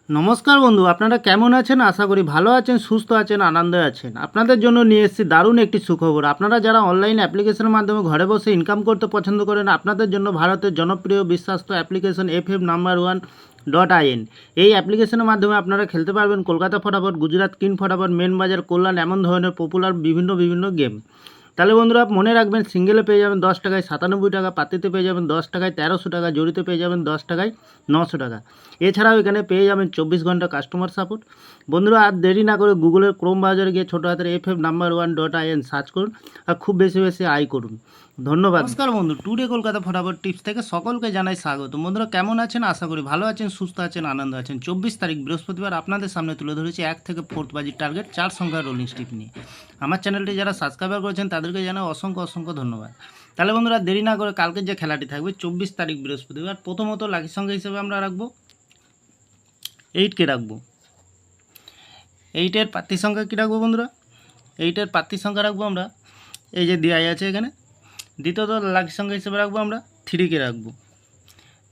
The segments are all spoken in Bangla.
নমস্কার বন্ধু, আপনারা কেমন আছেন? আশা করি ভালো আছেন, সুস্থ আছেন, আনন্দে আছেন। আপনাদের জন্য নিয়ে এসেছি দারুণ একটি সুখবর। আপনারা যারা অনলাইন অ্যাপ্লিকেশনের মাধ্যমে ঘরে বসে ইনকাম করতে পছন্দ করেন, আপনাদের জন্য ভারতের জনপ্রিয় বিশ্বস্ত অ্যাপ্লিকেশন FF No.1.in। এই অ্যাপ্লিকেশনের মাধ্যমে আপনারা খেলতে পারবেন কলকাতা ফটাফট, গুজরাট কিং ফটাফট, মেন বাজার, কল্যাণ, এমন ধরনের পপুলার বিভিন্ন গেম। তাহলে বন্ধুরা মনে রাখবেন, সিঙ্গেলে পেয়ে যাবেন 10 টাকায় 97 টাকা, পাতিতে পেয়ে যাবেন 10 টাকায় 1300 টাকা, জড়িতে পেয়ে যাবেন 10 টাকায় 900 টাকা। এছাড়াও এখানে পেয়ে যাবেন 24 ঘন্টা কাস্টমার সাপোর্ট। বন্ধুরা আর দেরি না করে গুগলের ক্রোম ব্রাউজারে গিয়ে ছোটো হাতের FF No.1.in সার্চ করুন আর খুব বেশি আয় করুন। ধন্যবাদ। নমস্কার বন্ধু, টুডে কলকাতা ফটাফট টিপস থেকে সকলকে জানাই স্বাগত। বন্ধুরা কেমন আছেন? আশা করি ভালো আছেন, সুস্থ আছেন, আনন্দ আছেন। 24 তারিখ বৃহস্পতিবার আপনাদের সামনে তুলে ধরেছি 1 থেকে 4 বাজির টার্গেট 4 সংখ্যার রোলিং স্টিপ নিয়ে। আমার চ্যানেলটি যারা সাবস্ক্রাইবার করেছেন তাদেরকে জানাই অসংখ্য ধন্যবাদ। তাহলে বন্ধুরা দেরি না করে কালকের যে খেলাটি থাকবে 24 তারিখ বৃহস্পতিবার, প্রথমত লাকি সংখ্যা হিসেবে আমরা রাখবো 8কে রাখবো। 8-এর প্রার্থী সংখ্যা কী রাখবো বন্ধুরা? 8-এর প্রার্থী সংখ্যা রাখবো আমরা এই যে দেওয়া আছে এখানে। দ্বিতীয়ত লাকি সংখ্যা হিসেবে রাখবো আমরা 3কে রাখবো।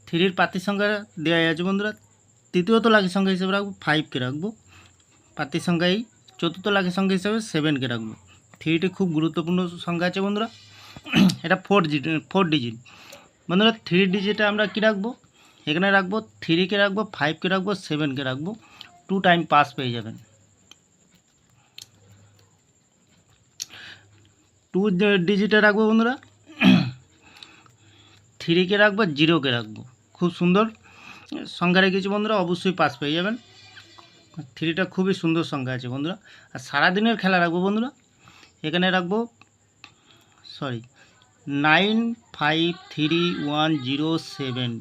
3-এর প্রার্থী সংখ্যা দেওয়া আছে বন্ধুরা। তৃতীয়ত লাকি সংখ্যা হিসেবে রাখবো 5কে রাখবো। প্রার্থী সংখ্যা এই। চতুর্থ লাকি সংখ্যা হিসেবে 7কে রাখবো। 3টি খুব গুরুত্বপূর্ণ সংখ্যা আছে বন্ধুরা, এটা 4 ডিজিট। বন্ধুরা 3 ডিজিটে আমরা কী রাখবো? এখানে রাখবো 3কে রাখবো, 5কে রাখবো, 7কে রাখবো। 2 টাইম পাস পেয়ে যাবেন। 2 ডিজিটে রাখবো বন্ধুরা, 3কে রাখবো, 0কে রাখবো। খুব সুন্দর সংখ্যা রেখেছি বন্ধুরা, অবশ্যই পাস পেয়ে যাবেন। 3টা খুবই সুন্দর সংখ্যা আছে বন্ধুরা। আর সারাদিনের খেলা রাখবো বন্ধুরা, এখানে রাখবো 953107,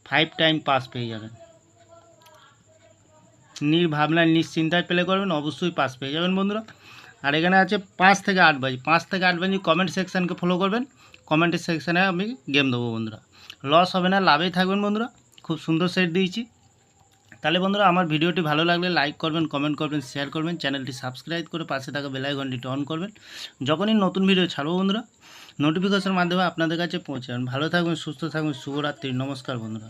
5 টাইম পাস পেয়ে যাবেন। নির্ভাবনায় নিশ্চিন্তায় প্লে করবেন, অবশ্যই পাস পেয়ে যাবেন বন্ধুরা। আর এখানে আছে 5 থেকে 8 বাজি। 5 থেকে 8 বাজি কমেন্ট সেকশানকে ফলো করবেন, কমেন্টের সেকশানে আমি গেম দেবো বন্ধুরা। লস হবে না, লাভেই থাকবেন বন্ধুরা। খুব সুন্দর সেট দিয়েছি। তাহলে বন্ধুরা আমার ভিডিওটি ভালো লাগলে লাইক করবেন, কমেন্ট করবেন, শেয়ার করবেন, চ্যানেলটি সাবস্ক্রাইব করে পাশে থাকা বেল আইকনটি অন করবেন। যখনই নতুন ভিডিও ছাড়বো বন্ধুরা, নোটিফিকেশনের মাধ্যমে আপনাদের কাছে পৌঁছে যাবেন। ভালো থাকবেন, সুস্থ থাকবেন, শুভরাত্রি। নমস্কার বন্ধুরা।